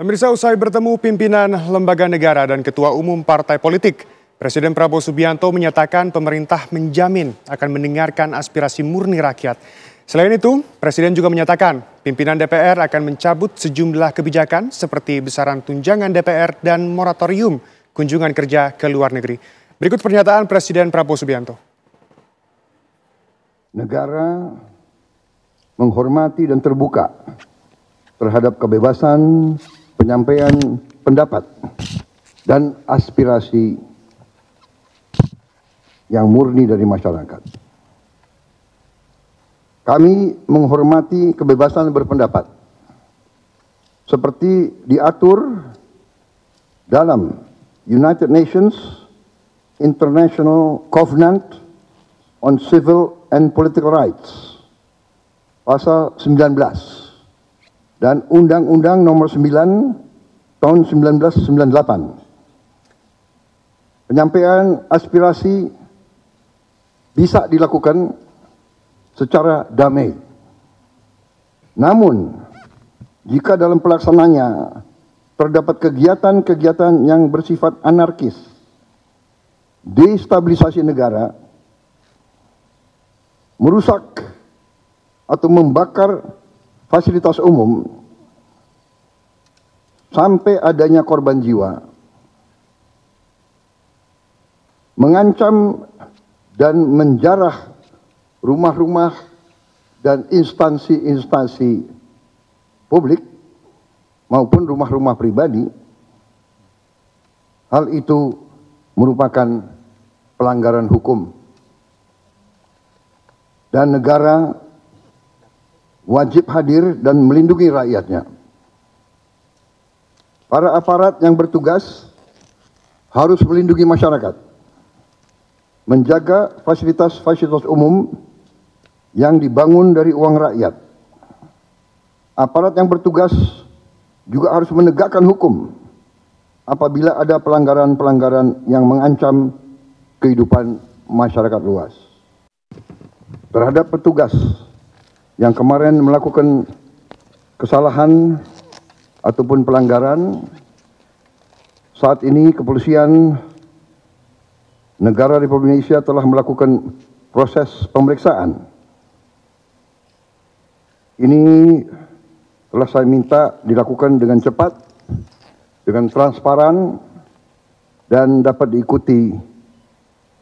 Pemirsa, usai bertemu pimpinan lembaga negara dan ketua umum partai politik, Presiden Prabowo Subianto menyatakan pemerintah menjamin akan mendengarkan aspirasi murni rakyat. Selain itu, Presiden juga menyatakan pimpinan DPR akan mencabut sejumlah kebijakan seperti besaran tunjangan DPR dan moratorium kunjungan kerja ke luar negeri. Berikut pernyataan Presiden Prabowo Subianto. Negara menghormati dan terbuka terhadap kebebasan penyampaian pendapat dan aspirasi yang murni dari masyarakat. Kami menghormati kebebasan berpendapat seperti diatur dalam United Nations International Covenant on Civil and Political Rights pasal 19 dan Undang-Undang Nomor 9 tahun 1998. Penyampaian aspirasi bisa dilakukan secara damai. Namun, jika dalam pelaksananya terdapat kegiatan-kegiatan yang bersifat anarkis, destabilisasi negara, merusak atau membakar fasilitas umum sampai adanya korban jiwa, mengancam dan menjarah rumah-rumah dan instansi-instansi publik maupun rumah-rumah pribadi, hal itu merupakan pelanggaran hukum. Dan negara wajib hadir dan melindungi rakyatnya. Para aparat yang bertugas harus melindungi masyarakat, menjaga fasilitas-fasilitas umum yang dibangun dari uang rakyat. Aparat yang bertugas juga harus menegakkan hukum apabila ada pelanggaran-pelanggaran yang mengancam kehidupan masyarakat luas. Terhadap petugas yang kemarin melakukan kesalahan ataupun pelanggaran, saat ini kepolisian negara Republik Indonesia telah melakukan proses pemeriksaan. Ini telah saya minta dilakukan dengan cepat, dengan transparan, dan dapat diikuti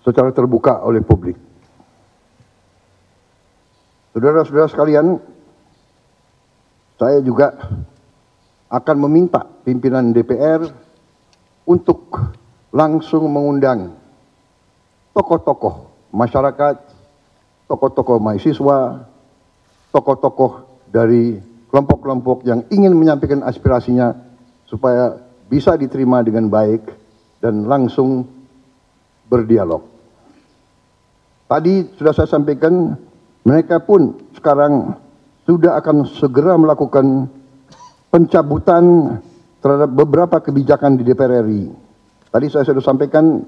secara terbuka oleh publik. Saudara-saudara sekalian, saya juga akan meminta pimpinan DPR untuk langsung mengundang tokoh-tokoh masyarakat, tokoh-tokoh mahasiswa, tokoh-tokoh dari kelompok-kelompok yang ingin menyampaikan aspirasinya supaya bisa diterima dengan baik dan langsung berdialog. Tadi sudah saya sampaikan, mereka pun sekarang sudah akan segera melakukan pencabutan terhadap beberapa kebijakan di DPR RI. Tadi saya sudah sampaikan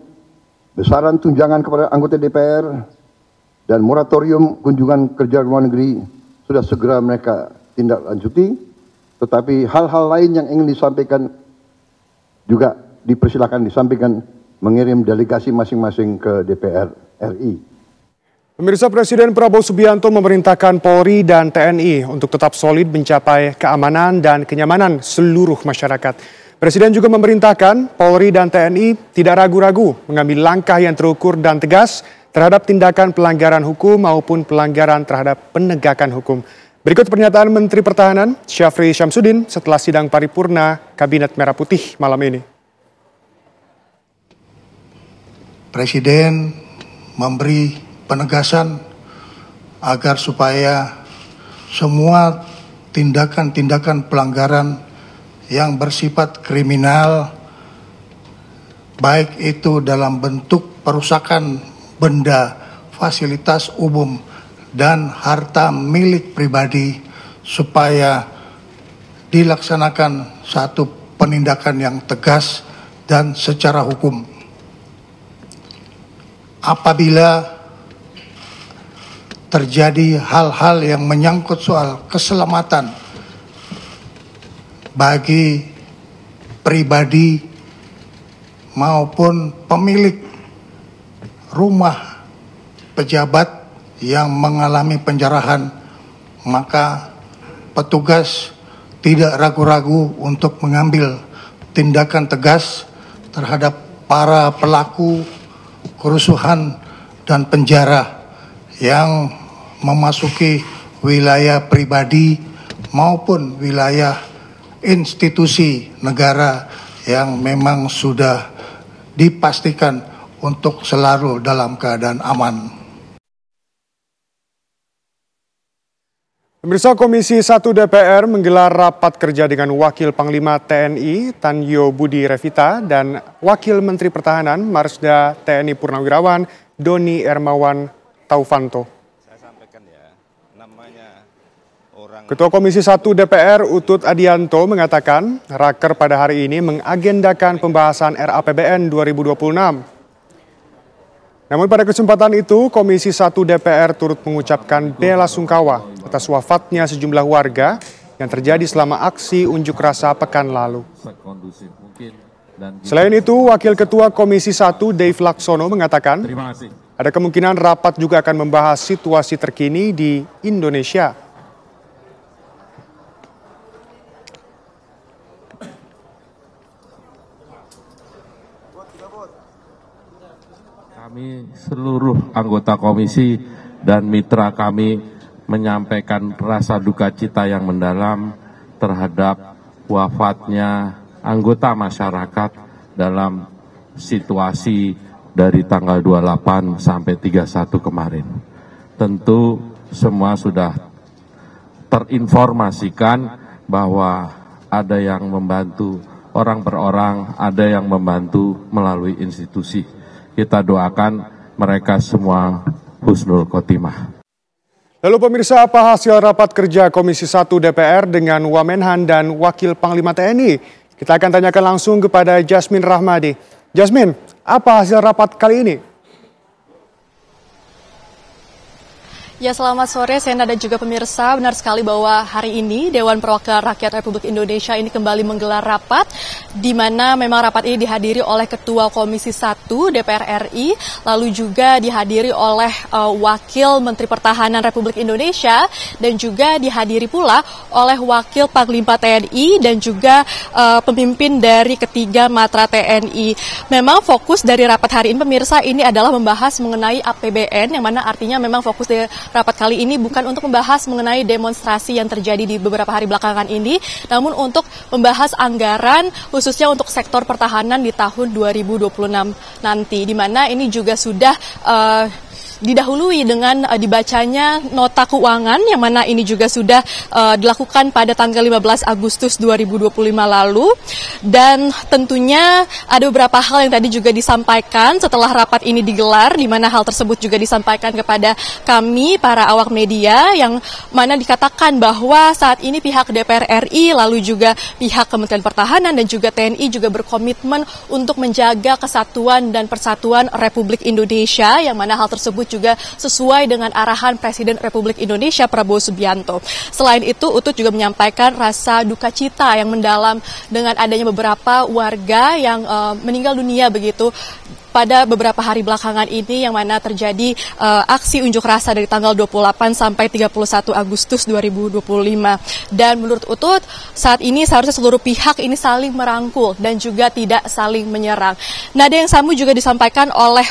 besaran tunjangan kepada anggota DPR dan moratorium kunjungan kerja luar negeri sudah segera mereka tindak lanjuti. Tetapi hal-hal lain yang ingin disampaikan juga dipersilakan disampaikan, mengirim delegasi masing-masing ke DPR RI. Pemirsa, Presiden Prabowo Subianto memerintahkan Polri dan TNI untuk tetap solid mencapai keamanan dan kenyamanan seluruh masyarakat. Presiden juga memerintahkan Polri dan TNI tidak ragu-ragu mengambil langkah yang terukur dan tegas terhadap tindakan pelanggaran hukum maupun pelanggaran terhadap penegakan hukum. Berikut pernyataan Menteri Pertahanan Syafri Syamsuddin setelah sidang paripurna Kabinet Merah Putih malam ini. Presiden memberi penegasan agar supaya semua tindakan-tindakan pelanggaran yang bersifat kriminal, baik itu dalam bentuk perusakan benda, fasilitas umum, dan harta milik pribadi, supaya dilaksanakan satu penindakan yang tegas dan secara hukum. Apabila terjadi hal-hal yang menyangkut soal keselamatan bagi pribadi maupun pemilik rumah pejabat yang mengalami penjarahan, maka petugas tidak ragu-ragu untuk mengambil tindakan tegas terhadap para pelaku kerusuhan dan penjara yang memasuki wilayah pribadi maupun wilayah institusi negara yang memang sudah dipastikan untuk selalu dalam keadaan aman. Pemirsa, Komisi 1 DPR menggelar rapat kerja dengan Wakil Panglima TNI Tanyo Budi Revita dan Wakil Menteri Pertahanan Marsda TNI Purnawirawan Doni Ermawan Taufanto. Ketua Komisi 1 DPR Utut Adianto mengatakan raker pada hari ini mengagendakan pembahasan RAPBN 2026. Namun pada kesempatan itu, Komisi 1 DPR turut mengucapkan bela sungkawa atas wafatnya sejumlah warga yang terjadi selama aksi unjuk rasa pekan lalu. Selain itu, Wakil Ketua Komisi 1 Dave Laksono mengatakan ada kemungkinan rapat juga akan membahas situasi terkini di Indonesia. Kami seluruh anggota komisi dan mitra kami menyampaikan rasa duka cita yang mendalam terhadap wafatnya anggota masyarakat dalam situasi dari tanggal 28 sampai 31 kemarin. Tentu semua sudah terinformasikan bahwa ada yang membantu orang per orang, ada yang membantu melalui institusi. Kita doakan mereka semua husnul khotimah. Lalu pemirsa, apa hasil rapat kerja Komisi 1 DPR dengan Wamenhan dan Wakil Panglima TNI? Kita akan tanyakan langsung kepada Jasmine Rahmadi. Jasmine, apa hasil rapat kali ini? Ya, selamat sore Sena dan juga pemirsa. Benar sekali bahwa hari ini Dewan Perwakilan Rakyat Republik Indonesia ini kembali menggelar rapat, di mana memang rapat ini dihadiri oleh Ketua Komisi 1 DPR RI, lalu juga dihadiri oleh Wakil Menteri Pertahanan Republik Indonesia, dan juga dihadiri pula oleh Wakil Panglima TNI dan juga pemimpin dari ketiga matra TNI. Memang fokus dari rapat hari ini pemirsa ini adalah membahas mengenai APBN, yang mana artinya memang fokus dari rapat kali ini bukan untuk membahas mengenai demonstrasi yang terjadi di beberapa hari belakangan ini, namun untuk membahas anggaran khususnya untuk sektor pertahanan di tahun 2026 nanti, di mana ini juga sudah didahului dengan dibacanya nota keuangan, yang mana ini juga sudah dilakukan pada tanggal 15 Agustus 2025 lalu. Dan tentunya ada beberapa hal yang tadi juga disampaikan setelah rapat ini digelar, di mana hal tersebut juga disampaikan kepada kami para awak media, yang mana dikatakan bahwa saat ini pihak DPR RI lalu juga pihak Kementerian Pertahanan dan juga TNI juga berkomitmen untuk menjaga kesatuan dan persatuan Republik Indonesia, yang mana hal tersebut juga sesuai dengan arahan Presiden Republik Indonesia Prabowo Subianto. Selain itu, Utut juga menyampaikan rasa duka cita yang mendalam dengan adanya beberapa warga yang meninggal dunia begitu pada beberapa hari belakangan ini, yang mana terjadi aksi unjuk rasa dari tanggal 28 sampai 31 Agustus 2025. Dan menurut Utut, saat ini seharusnya seluruh pihak ini saling merangkul dan juga tidak saling menyerang. Nada yang sama juga disampaikan oleh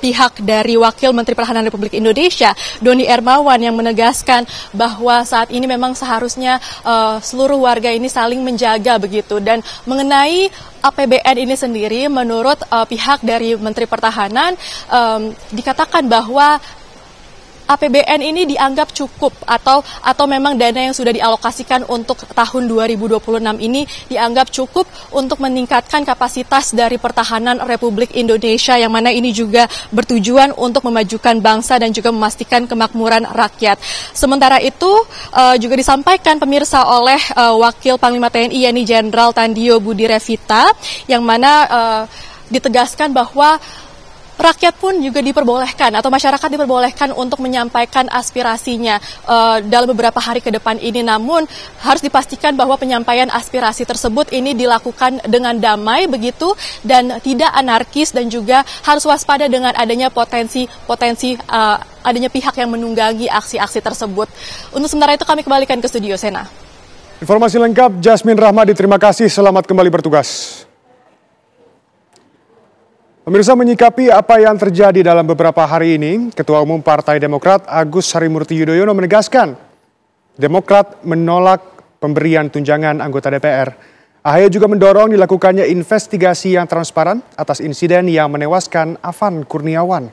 pihak dari Wakil Menteri Pertahanan Republik Indonesia, Doni Ermawan, yang menegaskan bahwa saat ini memang seharusnya seluruh warga ini saling menjaga begitu. Dan mengenai APBN ini sendiri, menurut pihak dari Menteri Pertahanan, dikatakan bahwa APBN ini dianggap cukup atau memang dana yang sudah dialokasikan untuk tahun 2026 ini dianggap cukup untuk meningkatkan kapasitas dari pertahanan Republik Indonesia, yang mana ini juga bertujuan untuk memajukan bangsa dan juga memastikan kemakmuran rakyat. Sementara itu juga disampaikan pemirsa oleh Wakil Panglima TNI yakni Jenderal Tanyo Budi Revita, yang mana ditegaskan bahwa rakyat pun juga diperbolehkan atau masyarakat diperbolehkan untuk menyampaikan aspirasinya dalam beberapa hari ke depan ini. Namun harus dipastikan bahwa penyampaian aspirasi tersebut ini dilakukan dengan damai begitu dan tidak anarkis, dan juga harus waspada dengan adanya potensi adanya pihak yang menunggangi aksi-aksi tersebut. Untuk sementara itu kami kembalikan ke studio, Sena. Informasi lengkap Jasmine Rahmadi, terima kasih, selamat kembali bertugas. Pemirsa, menyikapi apa yang terjadi dalam beberapa hari ini, Ketua Umum Partai Demokrat Agus Harimurti Yudhoyono menegaskan Demokrat menolak pemberian tunjangan anggota DPR. AHY juga mendorong dilakukannya investigasi yang transparan atas insiden yang menewaskan Afan Kurniawan.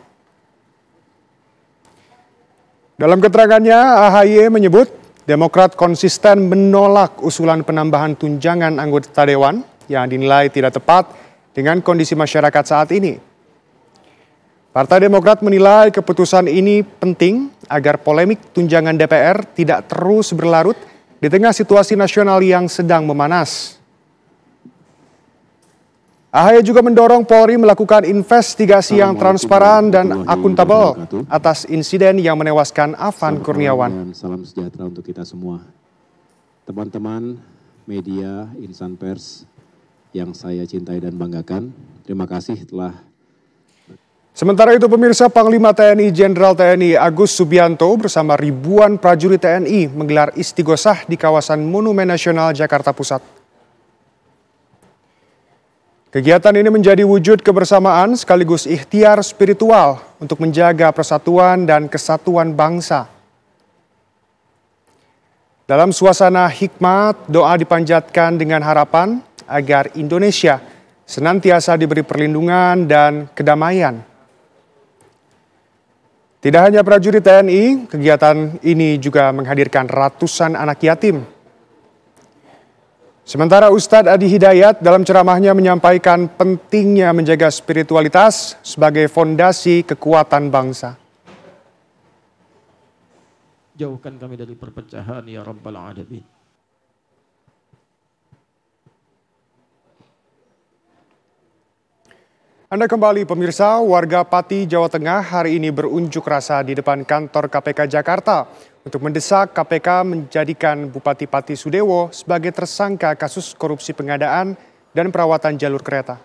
Dalam keterangannya, AHY menyebut Demokrat konsisten menolak usulan penambahan tunjangan anggota Dewan yang dinilai tidak tepat dengan kondisi masyarakat saat ini. Partai Demokrat menilai keputusan ini penting agar polemik tunjangan DPR tidak terus berlarut di tengah situasi nasional yang sedang memanas. AHY juga mendorong Polri melakukan investigasi yang transparan dan akuntabel atas insiden yang menewaskan Afan Kurniawan. Salam sejahtera untuk kita semua. Teman-teman media, insan pers yang saya cintai dan banggakan, terima kasih telah. Sementara itu pemirsa, Panglima TNI Jenderal TNI Agus Subianto bersama ribuan prajurit TNI menggelar istighosah di kawasan Monumen Nasional Jakarta Pusat. Kegiatan ini menjadi wujud kebersamaan sekaligus ikhtiar spiritual untuk menjaga persatuan dan kesatuan bangsa. Dalam suasana hikmat, doa dipanjatkan dengan harapan agar Indonesia senantiasa diberi perlindungan dan kedamaian. Tidak hanya prajurit TNI, kegiatan ini juga menghadirkan ratusan anak yatim. Sementara Ustadz Adi Hidayat dalam ceramahnya menyampaikan pentingnya menjaga spiritualitas sebagai fondasi kekuatan bangsa. Jauhkan kami dari perpecahan ya Rabbal Alamin. Anda kembali pemirsa, warga Pati, Jawa Tengah hari ini berunjuk rasa di depan kantor KPK Jakarta untuk mendesak KPK menjadikan Bupati Pati Sudewo sebagai tersangka kasus korupsi pengadaan dan perawatan jalur kereta.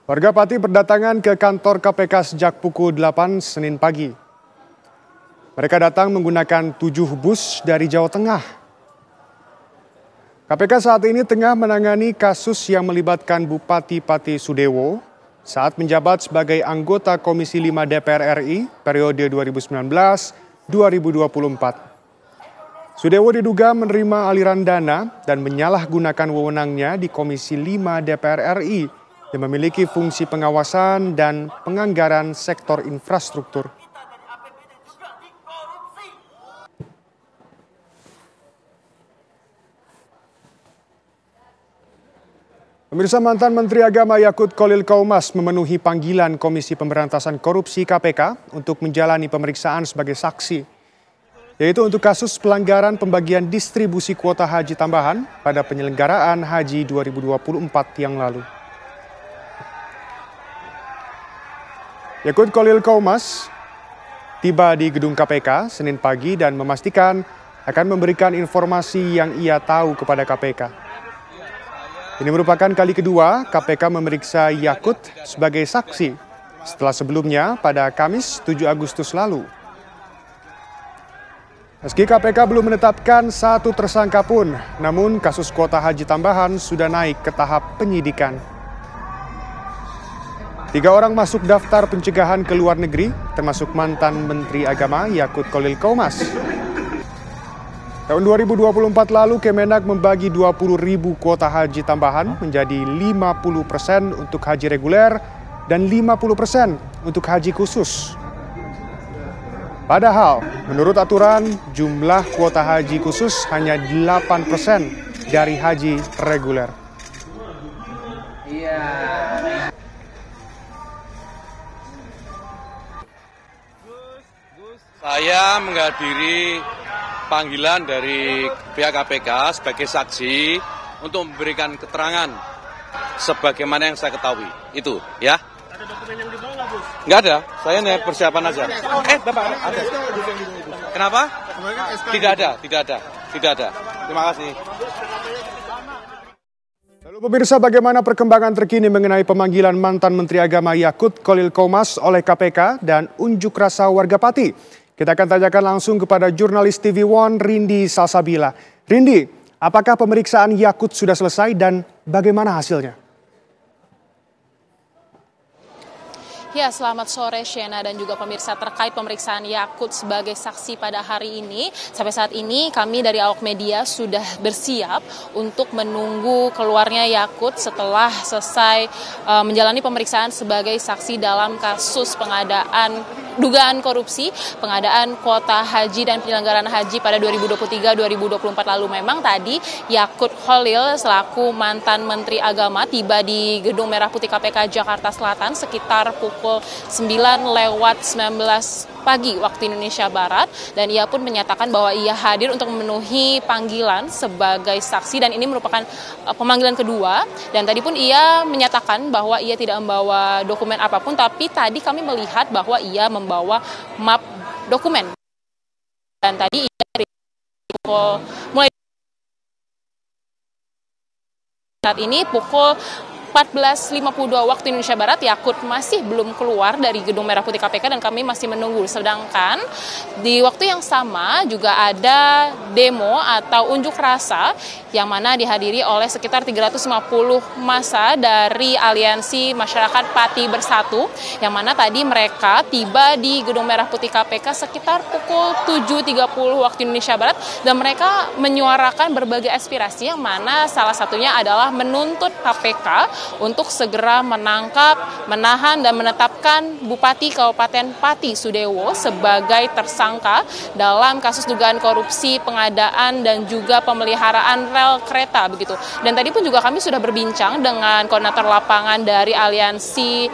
Warga Pati berdatangan ke kantor KPK sejak pukul 8 Senin pagi. Mereka datang menggunakan 7 bus dari Jawa Tengah. KPK saat ini tengah menangani kasus yang melibatkan Bupati Pati Sudewo saat menjabat sebagai anggota Komisi 5 DPR RI periode 2019-2024. Sudewo diduga menerima aliran dana dan menyalahgunakan wewenangnya di Komisi 5 DPR RI yang memiliki fungsi pengawasan dan penganggaran sektor infrastruktur. Pemirsa, mantan Menteri Agama Yakut Khalil Qaumas memenuhi panggilan Komisi Pemberantasan Korupsi KPK untuk menjalani pemeriksaan sebagai saksi, yaitu untuk kasus pelanggaran pembagian distribusi kuota haji tambahan pada penyelenggaraan haji 2024 yang lalu. Yakut Khalil Qaumas tiba di gedung KPK Senin pagi dan memastikan akan memberikan informasi yang ia tahu kepada KPK. Ini merupakan kali kedua KPK memeriksa Yakut sebagai saksi setelah sebelumnya pada Kamis 7 Agustus lalu. Meski KPK belum menetapkan satu tersangka pun, namun kasus kuota haji tambahan sudah naik ke tahap penyidikan. 3 orang masuk daftar pencegahan ke luar negeri, termasuk mantan Menteri Agama Yakut Khalil Qaumas. Tahun 2024 lalu Kemenak membagi 20.000 kuota haji tambahan menjadi 50% untuk haji reguler dan 50% untuk haji khusus. Padahal menurut aturan jumlah kuota haji khusus hanya 8% dari haji reguler. Saya menghadiri panggilan dari pihak KPK sebagai saksi untuk memberikan keterangan sebagaimana yang saya ketahui. Itu, ya. Ada dokumen yang dibawa nggak, Gus? Nggak ada, saya hanya persiapan aja. Bapak, ada. Kenapa? Tidak ada. Terima kasih. Lalu pemirsa, bagaimana perkembangan terkini mengenai pemanggilan mantan Menteri Agama Yakut Khalil Qomas oleh KPK dan unjuk rasa warga Pati? Kita akan tanyakan langsung kepada jurnalis TV One Rindi Salsabila. Rindi, apakah pemeriksaan Yakut sudah selesai dan bagaimana hasilnya? Ya, selamat sore Shena dan juga pemirsa. Terkait pemeriksaan Yakut sebagai saksi pada hari ini, sampai saat ini kami dari awak media sudah bersiap untuk menunggu keluarnya Yakut setelah selesai menjalani pemeriksaan sebagai saksi dalam kasus pengadaan dugaan korupsi pengadaan kuota haji dan penyelenggaraan haji pada 2023-2024 lalu. Memang tadi Yakut Khalil selaku mantan Menteri Agama tiba di Gedung Merah Putih KPK Jakarta Selatan sekitar pukul 9:19 pagi waktu Indonesia Barat, dan ia pun menyatakan bahwa ia hadir untuk memenuhi panggilan sebagai saksi dan ini merupakan pemanggilan kedua. Dan tadi pun ia menyatakan bahwa ia tidak membawa dokumen apapun, tapi tadi kami melihat bahwa ia membawa map dokumen. Dan tadi ia dari mulai saat ini pukul 14.52 waktu Indonesia Barat, Yakut masih belum keluar dari Gedung Merah Putih KPK dan kami masih menunggu. Sedangkan di waktu yang sama juga ada demo atau unjuk rasa yang mana dihadiri oleh sekitar 350 massa dari Aliansi Masyarakat Pati Bersatu, yang mana tadi mereka tiba di Gedung Merah Putih KPK sekitar pukul 7.30 waktu Indonesia Barat dan mereka menyuarakan berbagai aspirasi, yang mana salah satunya adalah menuntut KPK untuk segera menangkap, menahan, dan menetapkan Bupati Kabupaten Pati Sudewo sebagai tersangka dalam kasus dugaan korupsi pengadaan dan juga pemeliharaan rel kereta begitu. Dan tadi pun juga kami sudah berbincang dengan koordinator lapangan dari Aliansi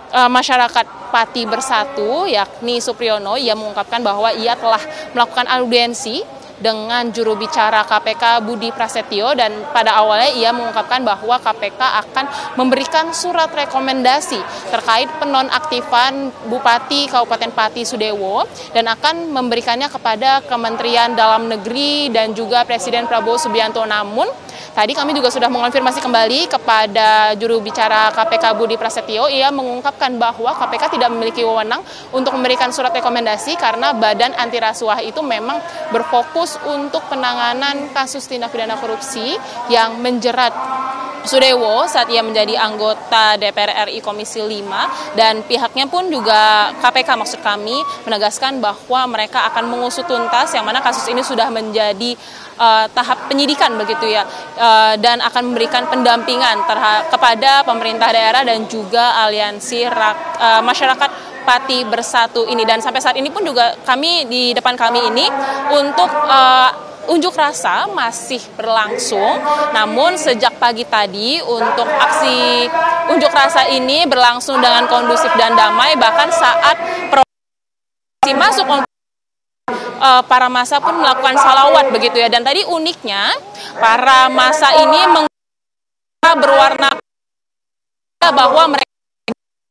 Masyarakat Pati Bersatu, yakni Supriyono. Ia mengungkapkan bahwa ia telah melakukan audiensi dengan juru bicara KPK Budi Prasetyo, dan pada awalnya ia mengungkapkan bahwa KPK akan memberikan surat rekomendasi terkait penonaktifan Bupati Kabupaten Pati Sudewo dan akan memberikannya kepada Kementerian Dalam Negeri dan juga Presiden Prabowo Subianto. Namun tadi kami juga sudah mengonfirmasi kembali kepada juru bicara KPK Budi Prasetyo. Ia mengungkapkan bahwa KPK tidak memiliki wewenang untuk memberikan surat rekomendasi karena Badan Anti Rasuah itu memang berfokus untuk penanganan kasus tindak pidana korupsi yang menjerat Sudewo saat ia menjadi anggota DPR RI Komisi 5, dan pihaknya pun juga KPK maksud kami menegaskan bahwa mereka akan mengusut tuntas, yang mana kasus ini sudah menjadi tahap penyidikan begitu ya, dan akan memberikan pendampingan kepada pemerintah daerah dan juga Aliansi Masyarakat Pati Bersatu ini. Dan sampai saat ini pun juga kami di depan kami ini untuk unjuk rasa masih berlangsung, namun sejak pagi tadi untuk aksi unjuk rasa ini berlangsung dengan kondusif dan damai, bahkan saat prosesi masuk para massa pun melakukan salawat begitu ya. Dan tadi uniknya para massa ini berwarna bahwa mereka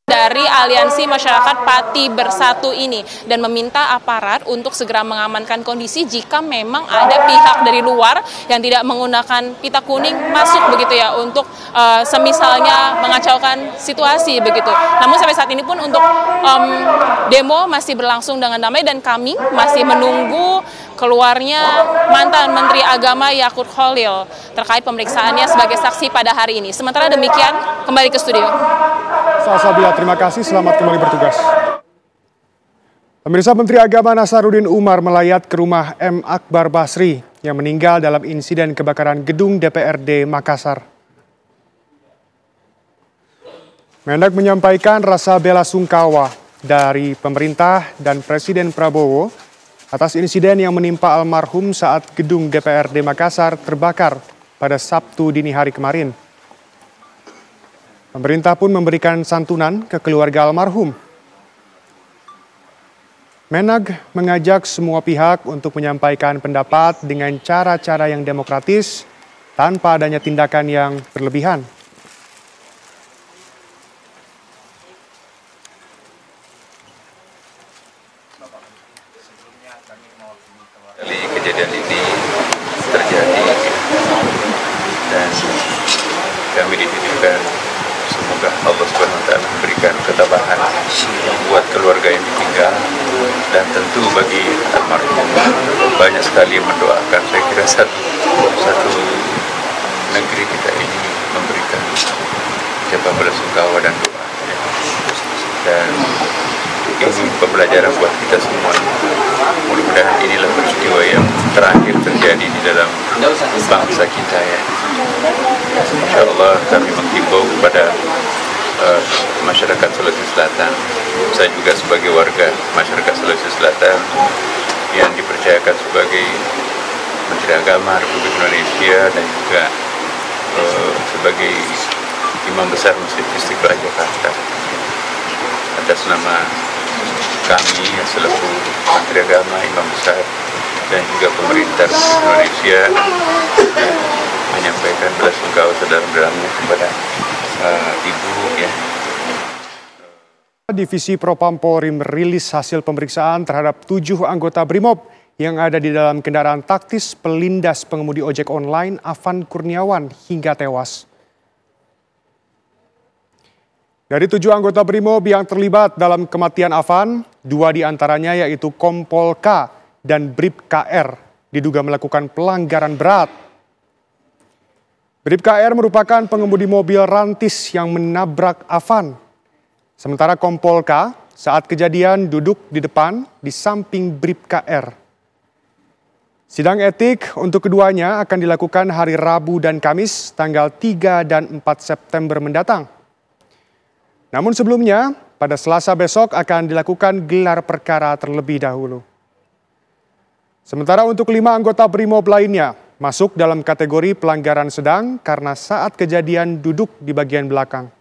dari Aliansi Masyarakat Pati Bersatu ini dan meminta aparat untuk segera mengamankan kondisi jika memang ada pihak dari luar yang tidak menggunakan pita kuning masuk begitu ya untuk semisalnya mengacaukan situasi begitu. Namun sampai saat ini pun untuk demo masih berlangsung dengan damai dan kami masih menunggu keluarnya mantan Menteri Agama Yakut Khalil terkait pemeriksaannya sebagai saksi pada hari ini. Sementara demikian, kembali ke studio. Salsabila, terima kasih. Selamat kembali bertugas. Pemirsa, Menteri Agama Nasaruddin Umar melayat ke rumah M. Akbar Basri yang meninggal dalam insiden kebakaran gedung DPRD Makassar. Mendak menyampaikan rasa bela sungkawa dari pemerintah dan Presiden Prabowo atas insiden yang menimpa almarhum saat gedung DPRD Makassar terbakar pada Sabtu dini hari kemarin. Pemerintah pun memberikan santunan ke keluarga almarhum. Menag mengajak semua pihak untuk menyampaikan pendapat dengan cara-cara yang demokratis tanpa adanya tindakan yang berlebihan. dan kami dititipkan semoga Allah SWT memberikan ketabahan buat keluarga yang ditinggal, dan tentu bagi almarhum banyak sekali yang mendoakan. Saya kira satu negeri kita ini memberikan ucapan belasungkawa dan doa, dan ini pembelajaran buat kita semua. Mudah-mudahan inilah peristiwa yang terakhir terjadi di dalam bangsa kita ya. Insya Allah kami menghimbau kepada masyarakat Sulawesi Selatan. Saya juga sebagai warga masyarakat Sulawesi Selatan yang dipercayakan sebagai Menteri Agama Republik Indonesia dan juga sebagai Imam Besar Masjid Istiqlal Jakarta, atas nama kami selaku Menteri Agama, Imam Besar dan juga pemerintah Republik Indonesia menyampaikan belasungkawa sedalam-dalamnya kepada ibu ya. Divisi Propam Polri merilis hasil pemeriksaan terhadap 7 anggota BRIMOB yang ada di dalam kendaraan taktis pelindas pengemudi ojek online Afan Kurniawan hingga tewas. Dari 7 anggota BRIMOB yang terlibat dalam kematian Afan, 2 diantaranya yaitu Kompol K dan Brib KR diduga melakukan pelanggaran berat. Brib KR merupakan pengemudi mobil rantis yang menabrak Afan. Sementara Kompol K saat kejadian duduk di depan di samping Brib KR. Sidang etik untuk keduanya akan dilakukan hari Rabu dan Kamis tanggal 3 dan 4 September mendatang. Namun sebelumnya, pada Selasa besok akan dilakukan gelar perkara terlebih dahulu. Sementara untuk 5 anggota BRIMOB lainnya masuk dalam kategori pelanggaran sedang karena saat kejadian duduk di bagian belakang.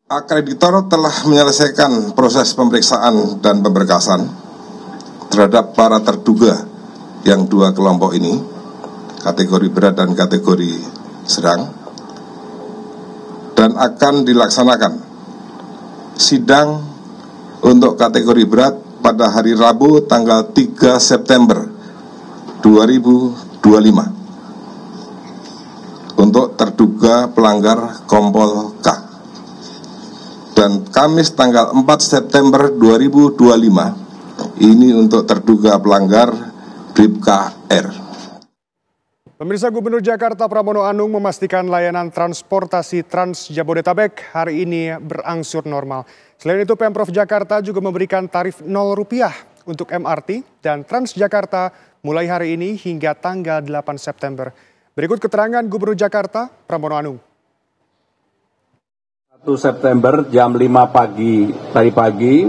Akreditor telah menyelesaikan proses pemeriksaan dan pemberkasan terhadap para terduga yang 2 kelompok ini, kategori berat dan kategori sedang, dan akan dilaksanakan sidang untuk kategori berat pada hari Rabu tanggal 3 September 2025 untuk terduga pelanggar Kompol K. Dan Kamis tanggal 4 September 2025 ini untuk terduga pelanggar Brib KR. Pemirsa, Gubernur Jakarta Pramono Anung memastikan layanan transportasi Trans Jabodetabek hari ini berangsur normal. Selain itu, Pemprov Jakarta juga memberikan tarif Rp0 untuk MRT dan Transjakarta mulai hari ini hingga tanggal 8 September. Berikut keterangan Gubernur Jakarta Pramono Anung. 1 September jam 5 pagi tadi pagi,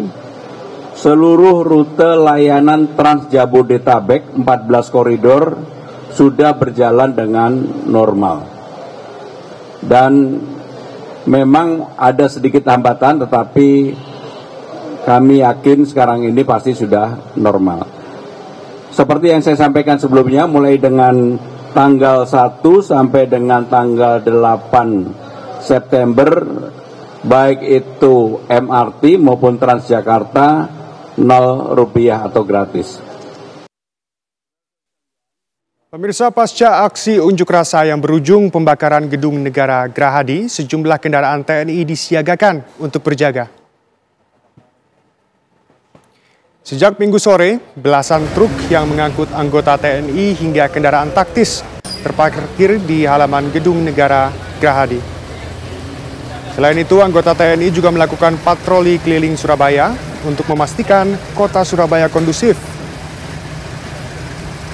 seluruh rute layanan Trans Jabodetabek 14 koridor sudah berjalan dengan normal. Dan memang ada sedikit hambatan, tetapi kami yakin sekarang ini pasti sudah normal. Seperti yang saya sampaikan sebelumnya, mulai dengan tanggal 1 sampai dengan tanggal 8 September, baik itu MRT maupun Transjakarta, Rp0 atau gratis. Pemirsa, pasca aksi unjuk rasa yang berujung pembakaran gedung negara Gerahadi, sejumlah kendaraan TNI disiagakan untuk berjaga. Sejak Minggu sore, belasan truk yang mengangkut anggota TNI hingga kendaraan taktis terparkir di halaman gedung negara Gerahadi. Selain itu, anggota TNI juga melakukan patroli keliling Surabaya untuk memastikan kota Surabaya kondusif.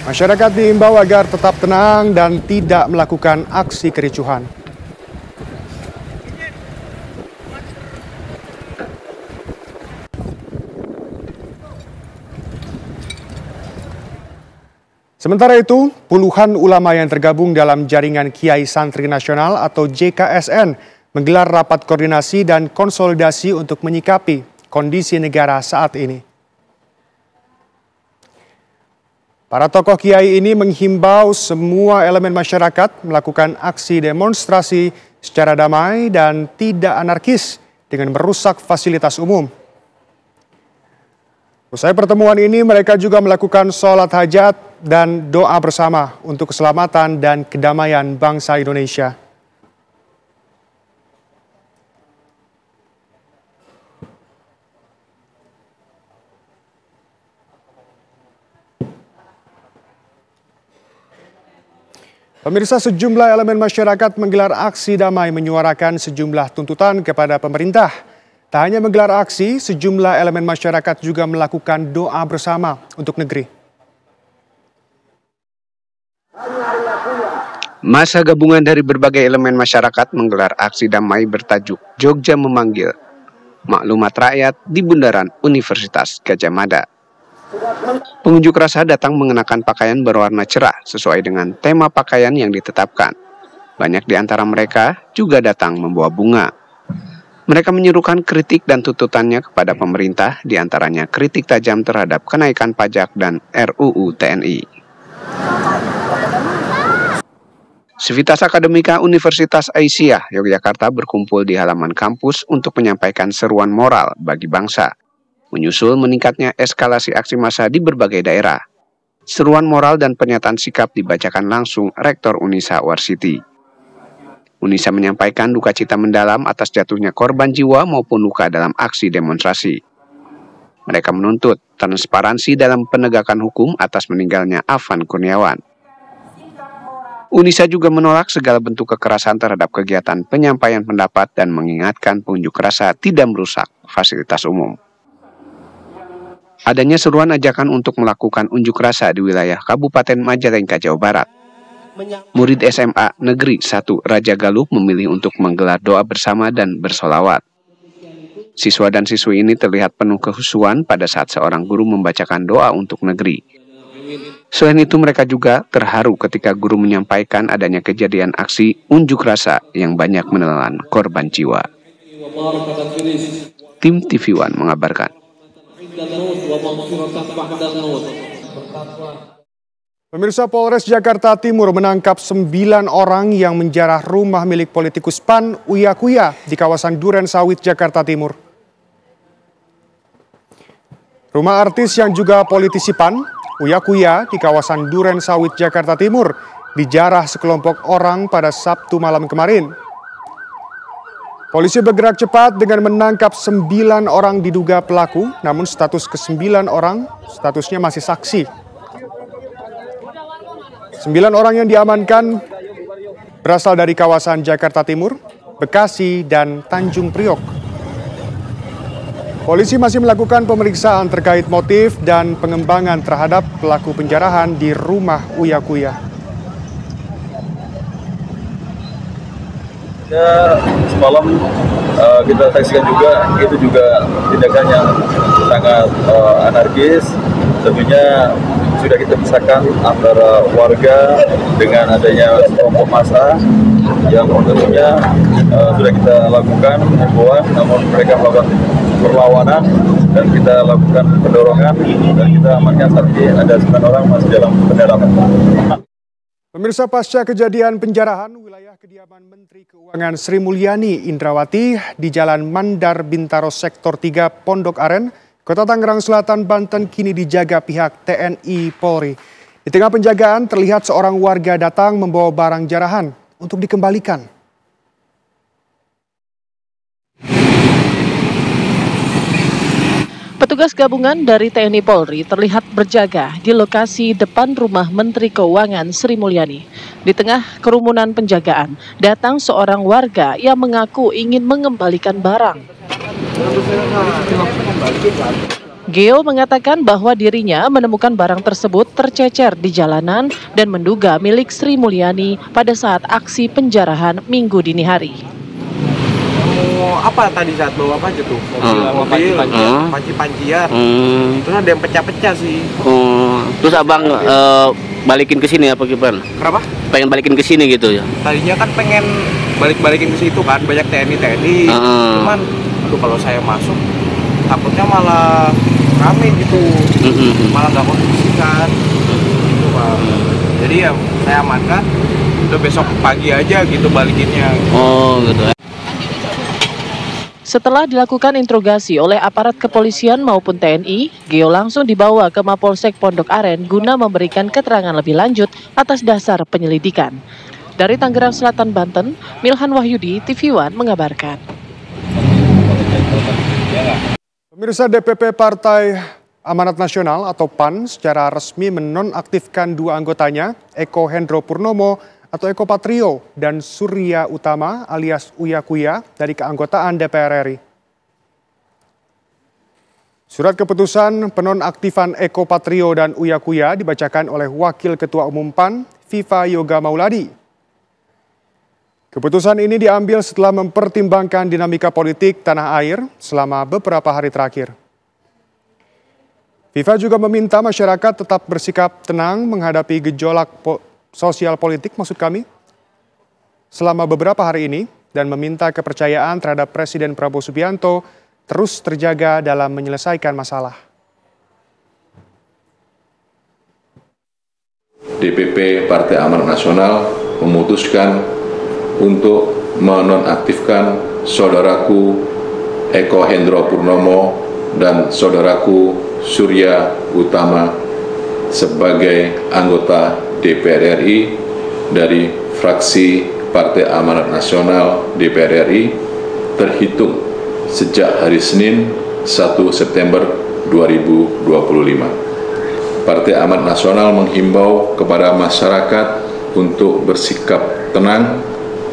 Masyarakat diimbau agar tetap tenang dan tidak melakukan aksi kericuhan. Sementara itu, puluhan ulama yang tergabung dalam Jaringan Kiai Santri Nasional atau JKSN menggelar rapat koordinasi dan konsolidasi untuk menyikapi kondisi negara saat ini. Para tokoh kiai ini menghimbau semua elemen masyarakat melakukan aksi demonstrasi secara damai dan tidak anarkis dengan merusak fasilitas umum. Usai pertemuan ini, mereka juga melakukan sholat hajat dan doa bersama untuk keselamatan dan kedamaian bangsa Indonesia. Pemirsa, sejumlah elemen masyarakat menggelar aksi damai menyuarakan sejumlah tuntutan kepada pemerintah. Tak hanya menggelar aksi, sejumlah elemen masyarakat juga melakukan doa bersama untuk negeri. Masa gabungan dari berbagai elemen masyarakat menggelar aksi damai bertajuk Jogja Memanggil Maklumat Rakyat di Bundaran Universitas Gadjah Mada. Pengunjuk rasa datang mengenakan pakaian berwarna cerah sesuai dengan tema pakaian yang ditetapkan. Banyak di antara mereka juga datang membawa bunga. Mereka menyerukan kritik dan tuntutannya kepada pemerintah, di antaranya kritik tajam terhadap kenaikan pajak dan RUU TNI. Sivitas Akademika Universitas Aisyah Yogyakarta berkumpul di halaman kampus untuk menyampaikan seruan moral bagi bangsa, menyusul meningkatnya eskalasi aksi massa di berbagai daerah. Seruan moral dan pernyataan sikap dibacakan langsung Rektor Unisa Warsiti. Unisa menyampaikan duka cita mendalam atas jatuhnya korban jiwa maupun luka dalam aksi demonstrasi. Mereka menuntut transparansi dalam penegakan hukum atas meninggalnya Afan Kurniawan. Unisa juga menolak segala bentuk kekerasan terhadap kegiatan penyampaian pendapat dan mengingatkan pengunjuk rasa tidak merusak fasilitas umum. Adanya seruan ajakan untuk melakukan unjuk rasa di wilayah Kabupaten Majalengka, Jawa Barat. Murid SMA Negeri 1 Raja Galuh memilih untuk menggelar doa bersama dan bersolawat. Siswa dan siswi ini terlihat penuh kehusuan pada saat seorang guru membacakan doa untuk negeri. Selain itu, mereka juga terharu ketika guru menyampaikan adanya kejadian aksi unjuk rasa yang banyak menelan korban jiwa. Tim TV One mengabarkan. Pemirsa, Polres Jakarta Timur menangkap 9 orang yang menjarah rumah milik politikus PAN Uya Kuya di kawasan Duren Sawit, Jakarta Timur. Rumah artis yang juga politisi PAN, Uya Kuya di kawasan Duren Sawit, Jakarta Timur, dijarah sekelompok orang pada Sabtu malam kemarin. Polisi bergerak cepat dengan menangkap 9 orang diduga pelaku, namun status ke-9 orang statusnya masih saksi. 9 orang yang diamankan berasal dari kawasan Jakarta Timur, Bekasi, dan Tanjung Priok. Polisi masih melakukan pemeriksaan terkait motif dan pengembangan terhadap pelaku penjarahan di rumah Uya Kuya. Ya, semalam kita saksikan juga, itu juga tindakan yang sangat anarkis. Tentunya sudah kita pisahkan antara warga dengan adanya kelompok massa yang tentunya sudah kita lakukan himbauan, namun mereka melakukan perlawanan dan kita lakukan pendorongan dan kita amankan saat ini ada 9 orang masih dalam pendalaman. Pemirsa, pasca kejadian penjarahan wilayah kediaman Menteri Keuangan Sri Mulyani Indrawati di Jalan Mandar Bintaro Sektor 3 Pondok Aren, Kota Tangerang Selatan, Banten kini dijaga pihak TNI Polri. Di tengah penjagaan terlihat seorang warga datang membawa barang jarahan untuk dikembalikan. Petugas gabungan dari TNI Polri terlihat berjaga di lokasi depan rumah Menteri Keuangan Sri Mulyani. Di tengah kerumunan penjagaan, datang seorang warga yang mengaku ingin mengembalikan barang. Geo mengatakan bahwa dirinya menemukan barang tersebut tercecer di jalanan dan menduga milik Sri Mulyani pada saat aksi penjarahan Minggu dini hari. Apa tadi saat bawa apa aja tuh? Mobil, panci-pancian. Terus ada yang pecah-pecah sih. Terus abang balikin ke sini apa gimana? Kenapa? Pengen balikin ke sini gitu ya? Tadinya kan pengen balikin ke situ kan, banyak TNI. Cuman, aduh kalau saya masuk, takutnya malah rame gitu. Malah nggak kondisikan. Gitu Pak. Jadi ya saya amankan, udah besok pagi aja gitu balikinnya. Oh gitu. Setelah dilakukan interogasi oleh aparat kepolisian maupun TNI, Geo langsung dibawa ke Mapolsek Pondok Aren guna memberikan keterangan lebih lanjut atas dasar penyelidikan. Dari Tangerang Selatan, Banten, Milhan Wahyudi, TV One mengabarkan. Pemirsa, DPP Partai Amanat Nasional atau PAN secara resmi menonaktifkan dua anggotanya, Eko Hendro Purnomo atau Eko Patrio dan Surya Utama alias Uya Kuya dari keanggotaan DPR RI. Surat keputusan penonaktifan Eko Patrio dan Uya Kuya dibacakan oleh Wakil Ketua Umum PAN, Viva Yoga Mauladi. Keputusan ini diambil setelah mempertimbangkan dinamika politik tanah air selama beberapa hari terakhir. Viva juga meminta masyarakat tetap bersikap tenang menghadapi gejolak sosial politik selama beberapa hari ini dan meminta kepercayaan terhadap Presiden Prabowo Subianto terus terjaga dalam menyelesaikan masalah. DPP Partai Amanat Nasional memutuskan untuk menonaktifkan saudaraku Eko Hendro Purnomo dan saudaraku Surya Utama sebagai anggota DPR RI dari fraksi Partai Amanat Nasional DPR RI terhitung sejak hari Senin 1 September 2025. Partai Amanat Nasional menghimbau kepada masyarakat untuk bersikap tenang,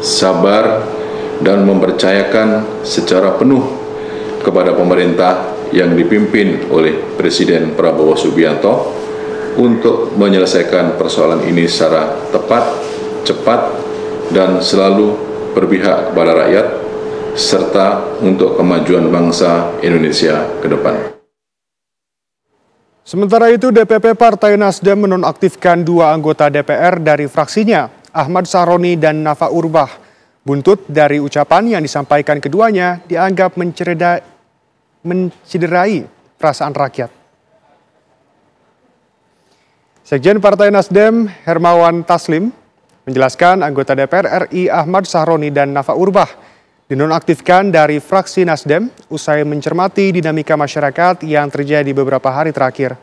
sabar, dan mempercayakan secara penuh kepada pemerintah yang dipimpin oleh Presiden Prabowo Subianto untuk menyelesaikan persoalan ini secara tepat, cepat, dan selalu berpihak kepada rakyat, serta untuk kemajuan bangsa Indonesia ke depan. Sementara itu, DPP Partai Nasdem menonaktifkan dua anggota DPR dari fraksinya, Ahmad Sahroni dan Nafa Urbah. Buntut dari ucapan yang disampaikan keduanya dianggap mencederai perasaan rakyat. Sekjen Partai Nasdem Hermawan Taslim menjelaskan anggota DPR RI Ahmad Sahroni dan Nafa Urbah dinonaktifkan dari fraksi Nasdem usai mencermati dinamika masyarakat yang terjadi beberapa hari terakhir.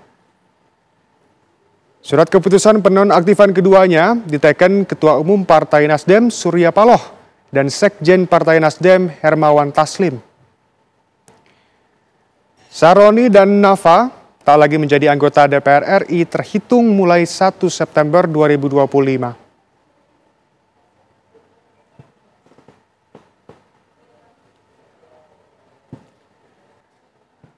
Surat keputusan penonaktifan keduanya diteken Ketua Umum Partai Nasdem Surya Paloh dan Sekjen Partai Nasdem Hermawan Taslim. Sahroni dan Nafa tak lagi menjadi anggota DPR RI terhitung mulai 1 September 2025.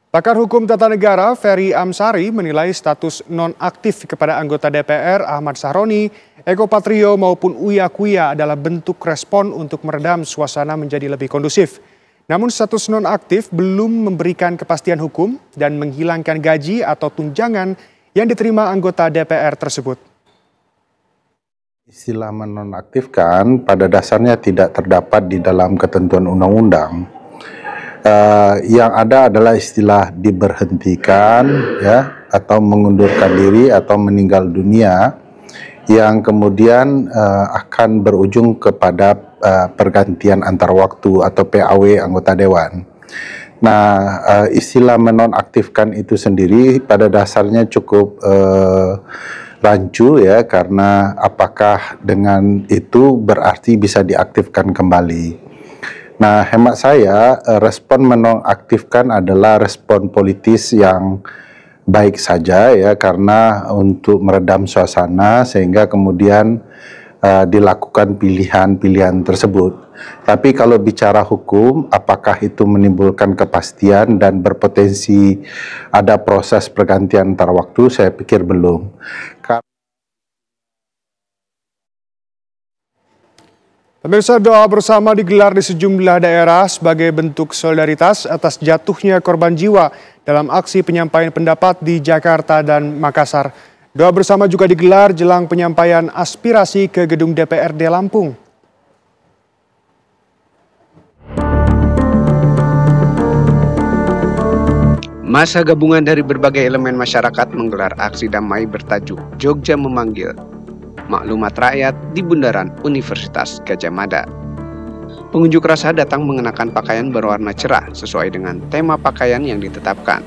Pakar Hukum Tata Negara Ferry Amsari menilai status nonaktif kepada anggota DPR Ahmad Sahroni, Eko Patrio maupun Uya Kuya adalah bentuk respon untuk meredam suasana menjadi lebih kondusif. Namun status nonaktif belum memberikan kepastian hukum dan menghilangkan gaji atau tunjangan yang diterima anggota DPR tersebut. Istilah menonaktifkan pada dasarnya tidak terdapat di dalam ketentuan undang-undang. Yang ada adalah istilah diberhentikan, ya, atau mengundurkan diri atau meninggal dunia, yang kemudian akan berujung kepada pergantian antar waktu atau PAW anggota dewan. Nah, istilah menonaktifkan itu sendiri pada dasarnya cukup rancu, ya, karena apakah dengan itu berarti bisa diaktifkan kembali. Nah, hemat saya, respon menonaktifkan adalah respon politis yang baik saja, ya, karena untuk meredam suasana sehingga kemudian dilakukan pilihan-pilihan tersebut. Tapi kalau bicara hukum, apakah itu menimbulkan kepastian dan berpotensi ada proses pergantian antar waktu, saya pikir belum. Pemirsa, doa bersama digelar di sejumlah daerah sebagai bentuk solidaritas atas jatuhnya korban jiwa dalam aksi penyampaian pendapat di Jakarta dan Makassar. Doa bersama juga digelar jelang penyampaian aspirasi ke gedung DPRD Lampung. Masa gabungan dari berbagai elemen masyarakat menggelar aksi damai bertajuk Jogja Memanggil. Maklumat rakyat di Bundaran Universitas Gadjah Mada. Pengunjuk rasa datang mengenakan pakaian berwarna cerah sesuai dengan tema pakaian yang ditetapkan.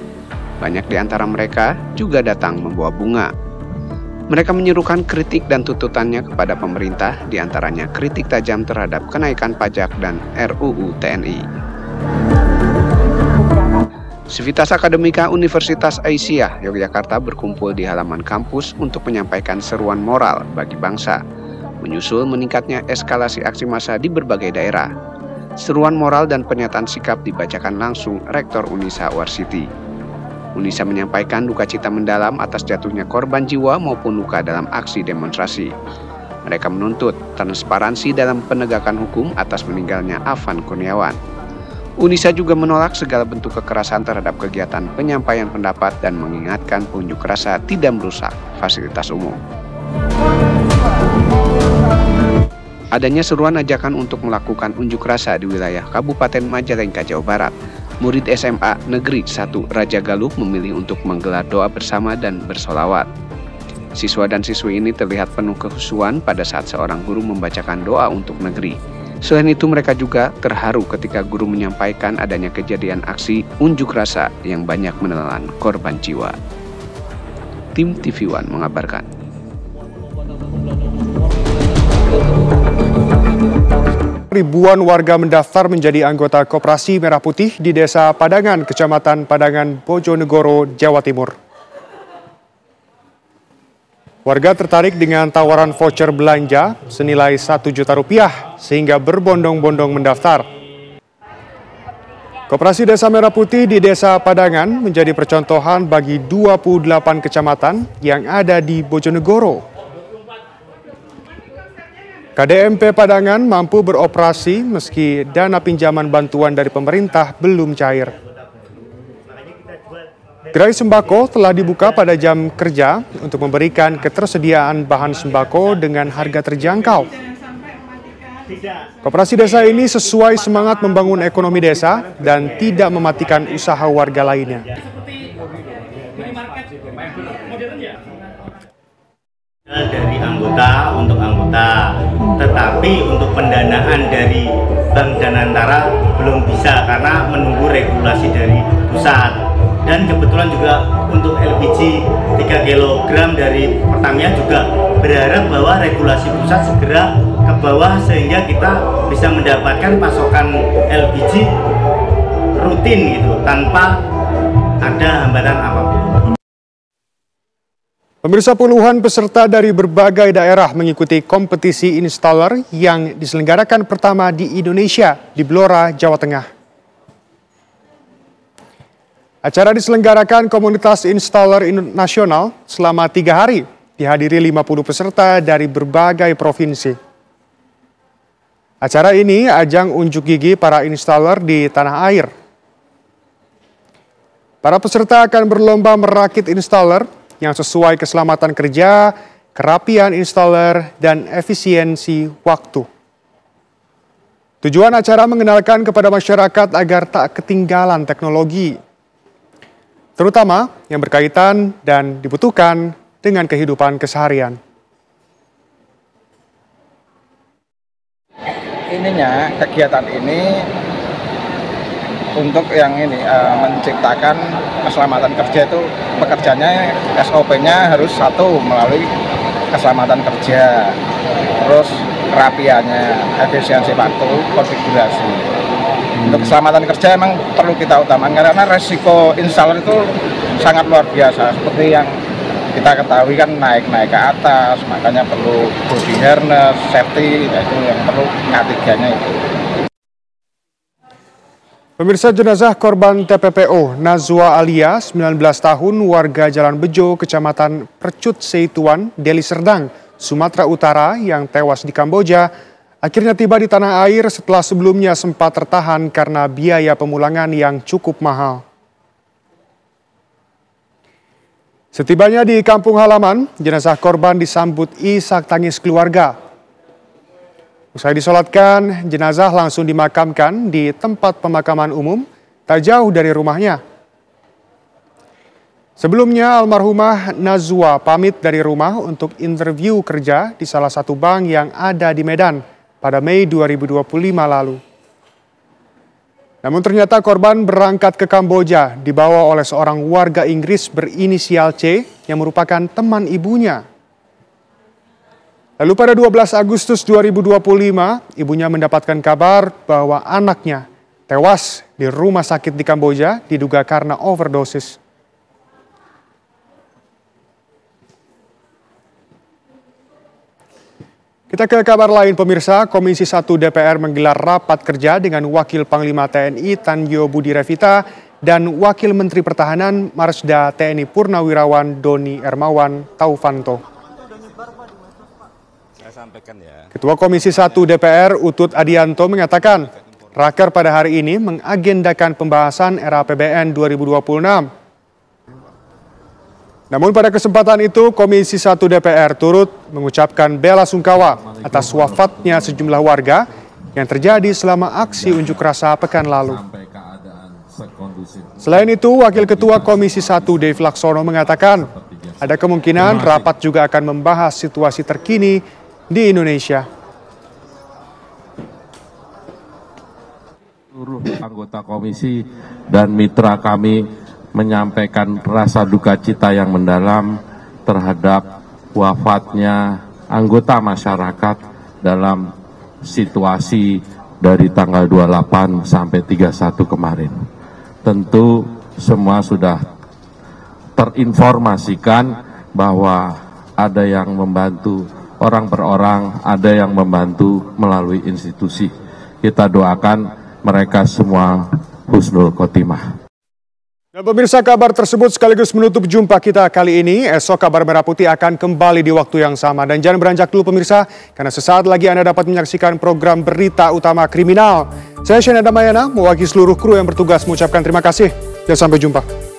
Banyak di antara mereka juga datang membawa bunga. Mereka menyerukan kritik dan tuntutannya kepada pemerintah, diantaranya kritik tajam terhadap kenaikan pajak dan RUU TNI. Civitas Akademika Universitas Aisyah Yogyakarta berkumpul di halaman kampus untuk menyampaikan seruan moral bagi bangsa, menyusul meningkatnya eskalasi aksi massa di berbagai daerah. Seruan moral dan pernyataan sikap dibacakan langsung Rektor Unisa Warsiti. Unisa menyampaikan duka cita mendalam atas jatuhnya korban jiwa maupun luka dalam aksi demonstrasi. Mereka menuntut transparansi dalam penegakan hukum atas meninggalnya Afan Kurniawan. Unisa juga menolak segala bentuk kekerasan terhadap kegiatan penyampaian pendapat dan mengingatkan pengunjuk rasa tidak merusak fasilitas umum. Adanya seruan ajakan untuk melakukan unjuk rasa di wilayah Kabupaten Majalengka, Jawa Barat. Murid SMA Negeri 1 Raja Galuh memilih untuk menggelar doa bersama dan bersolawat. Siswa dan siswi ini terlihat penuh kekhusyuan pada saat seorang guru membacakan doa untuk negeri. Selain itu mereka juga terharu ketika guru menyampaikan adanya kejadian aksi unjuk rasa yang banyak menelan korban jiwa. Tim TV One mengabarkan. Ribuan warga mendaftar menjadi anggota Koperasi Merah Putih di Desa Padangan, Kecamatan Padangan, Bojonegoro, Jawa Timur. Warga tertarik dengan tawaran voucher belanja senilai Rp1 juta sehingga berbondong-bondong mendaftar. Koperasi Desa Merah Putih di Desa Padangan menjadi percontohan bagi 28 kecamatan yang ada di Bojonegoro. KDMP Padangan mampu beroperasi meski dana pinjaman bantuan dari pemerintah belum cair. Gerai sembako telah dibuka pada jam kerja untuk memberikan ketersediaan bahan sembako dengan harga terjangkau. Koperasi desa ini sesuai semangat membangun ekonomi desa dan tidak mematikan usaha warga lainnya. Dari anggota untuk anggota, tetapi untuk pendanaan dari Bank Danantara belum bisa karena menunggu regulasi dari pusat. Dan kebetulan juga untuk LPG 3 kg dari Pertamina juga berharap bahwa regulasi pusat segera ke bawah sehingga kita bisa mendapatkan pasokan LPG rutin gitu tanpa ada hambatan apapun. Pemirsa, puluhan peserta dari berbagai daerah mengikuti kompetisi installer yang diselenggarakan pertama di Indonesia di Blora, Jawa Tengah. Acara diselenggarakan komunitas installer nasional selama 3 hari, dihadiri 50 peserta dari berbagai provinsi. Acara ini ajang unjuk gigi para installer di tanah air. Para peserta akan berlomba merakit installer yang sesuai keselamatan kerja, kerapian installer, dan efisiensi waktu. Tujuan acara mengenalkan kepada masyarakat agar tak ketinggalan teknologi, terutama yang berkaitan dan dibutuhkan dengan kehidupan keseharian. Kegiatan ini untuk yang ini menciptakan keselamatan kerja itu pekerjaannya SOP-nya harus satu melalui keselamatan kerja, terus kerapiannya, efisiensi waktu, konfigurasi. Untuk keselamatan kerja memang perlu kita utamakan karena resiko installer itu sangat luar biasa seperti yang kita ketahui kan naik ke atas, makanya perlu body harness, safety, itu yang perlu ketiganya itu. Pemirsa, jenazah korban TPPO Nazwa Alia, 19 tahun, warga Jalan Bejo, Kecamatan Percut Seituan, Deli Serdang, Sumatera Utara yang tewas di Kamboja, akhirnya tiba di tanah air setelah sebelumnya sempat tertahan karena biaya pemulangan yang cukup mahal. Setibanya di kampung halaman, jenazah korban disambut isak tangis keluarga. Usai disolatkan, jenazah langsung dimakamkan di tempat pemakaman umum tak jauh dari rumahnya. Sebelumnya, almarhumah Nazwa pamit dari rumah untuk interview kerja di salah satu bank yang ada di Medan pada Mei 2025 lalu. Namun ternyata korban berangkat ke Kamboja dibawa oleh seorang warga Inggris berinisial C yang merupakan teman ibunya. Lalu pada 12 Agustus 2025, ibunya mendapatkan kabar bahwa anaknya tewas di rumah sakit di Kamboja diduga karena overdosis. Kita ke kabar lain pemirsa, Komisi 1 DPR menggelar rapat kerja dengan Wakil Panglima TNI Tanyo Budi Revita dan Wakil Menteri Pertahanan Marsda TNI Purnawirawan Doni Ermawan Taufanto. Ketua Komisi 1 DPR Utut Adianto mengatakan, Raker pada hari ini mengagendakan pembahasan RAPBN 2026. Namun pada kesempatan itu, Komisi 1 DPR turut mengucapkan bela sungkawa atas wafatnya sejumlah warga yang terjadi selama aksi unjuk rasa pekan lalu. Selain itu, Wakil Ketua Komisi 1 Dave Laksono mengatakan, ada kemungkinan rapat juga akan membahas situasi terkini di Indonesia. Seluruh anggota komisi dan mitra kami menyampaikan rasa duka cita yang mendalam terhadap wafatnya anggota masyarakat dalam situasi dari tanggal 28 sampai 31 kemarin. Tentu semua sudah terinformasikan bahwa ada yang membantu orang per orang, ada yang membantu melalui institusi. Kita doakan mereka semua husnul khotimah. Dan pemirsa, kabar tersebut sekaligus menutup jumpa kita kali ini. Esok Kabar Merah Putih akan kembali di waktu yang sama. Dan jangan beranjak dulu pemirsa, karena sesaat lagi Anda dapat menyaksikan program Berita Utama Kriminal. Saya Shena Damayana, mewakili seluruh kru yang bertugas mengucapkan terima kasih dan sampai jumpa.